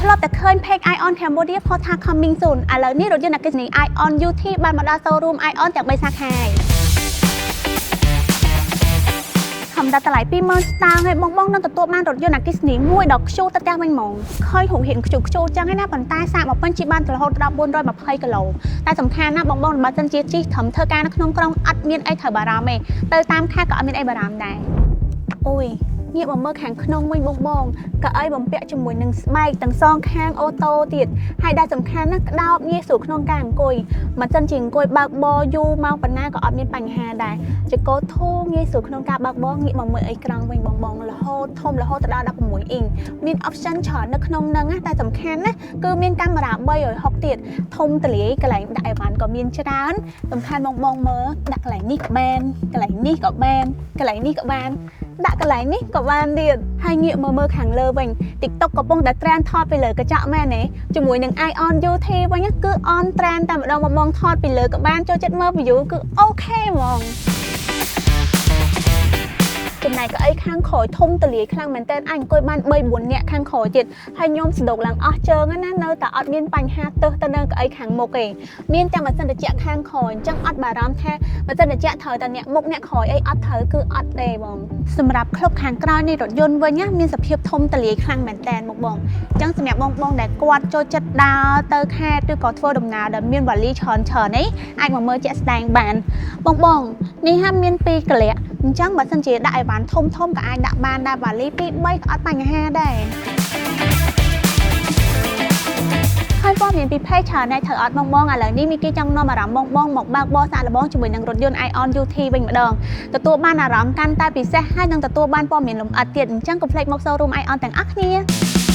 ធ្លាប់តែឃើញ page Ion Cambodia ផុសថា coming soon ឥឡូវនេះរថយន្តអគ្គិសនី Ion UT បានមកដល់ showroom Ion ទាំង3សាខាហើយធម្មតាតម្លៃ 20,000 ស្តើងហើយបងនឹងទទួលបានរថយន្តអគ្គិសនីមួយដ៏ខ្ជូលទៅផ្ទះវិញហ្មងឃើញរូបរាងខ្ជូលចឹងហើយណាប៉ុន្តែសាកមកពេញជាបានរហូតដល់420គីឡូតែសំខាន់ណាបងបើសិនជាជីត្រឹមធ្វើការនៅក្នុងក្រុងអត់មានអីត្រូវបារម្ភទេទៅតាមខេត្តក៏អត់មានអីបារម្ភដែរអូយងាកមកមើលខាងក្នុងវិញបងកៅអីបំពាក់ជាមួយនឹងស្បែកទាំងសងខាងអូតូទៀតហើយដែលសំខាន់ណាស់ក្តោបងាយស្រួលក្នុងការអង្គុយមិនសិនជាអង្គុយបើកបរយូរមកប៉ុណ្ណាក៏អត់មានបញ្ហាដែរចង្កូតធូរងាយស្រួលក្នុងការបើកបរងាកមកមើលអីក្រង់វិញបងរហូតធំរហូតដល់16អ៊ីងមាន option ច្រើននៅក្នុងហ្នឹងណាតែសំខាន់ណាគឺមានកាមេរ៉ា360ទៀតធំទលាយកន្លែងដាក់អីវ៉ាន់ក៏មានច្រើនសំខាន់បងមើលដាក់កន្លែងនេះក៏បានកន្លែងនេះក៏បានកន្លែងនេះក៏បានដាក់កន្លែងនេះក៏បានទៀតហើយងាកមកមើលខាងលើវិញ TikTok កំពុងតែ trend ថតពីលើកញ្ចក់មែនទេជាមួយនឹង Ion UT វិញគឺ on trend តែម្ដងបងថតពីលើក៏បានចូលចិត្តមើល view គឺអូខេហ្មងចំណែកកៅអីខាងក្រោយធំទលាយខ្លាំងមែនតើអង្គុយបាន 3-4 នាក់ខាងក្រោយទៀតហើយខ្ញុំសណ្ដូកឡើងអស់ជើងណានៅតែអត់មានបញ្ហាទើសទៅនៅកៅអីខាងមុខទេមានតែម៉ាស៊ីនត្រជាក់ខាងក្រោយអញ្ចឹងអត់បារម្ភថាម៉ាស៊ីនត្រជាក់ត្រូវតែអ្នកមុខអ្នកក្រោយអីអត់ត្រូវគឺអត់ទេបងសម្រាប់ក្លុបខាងក្រោយនៃរថយន្តវិញណាមានសភាពធំទលាយខ្លាំងមែនតើមកបងអញ្ចឹងសម្រាប់បងដែលគាត់ចូលចិត្តដើរទៅខេត្តឬក៏ធ្វើដំណើរដែលមានវ៉ាលីច្រើននេះអាចមកមើលជាក់ស្ដែងបានបងនេះហាក់មាន2កលៈអញ្ចឹងបើសិនជាដាក់អីវ៉ាន់ធំក៏អាចដាក់បានដែរវ៉ាលី2-3ក៏អត់បញ្ហាដែរហើយព័ត៌មានពី page ច្រើនដែរត្រូវអត់បងឥឡូវនេះមីគីចង់នាំអារម្មណ៍បងមកបើកបរសាកល្បងជាមួយនឹងរថយន្ត Ion UT វិញម្ដងទទួលបានអារម្មណ៍កាន់តែពិសេសហើយនឹងទទួលបានព័ត៌មានលម្អិតទៀតអញ្ចឹងកុំភ្លេចមក showroom Ion ទាំងអស់គ្នា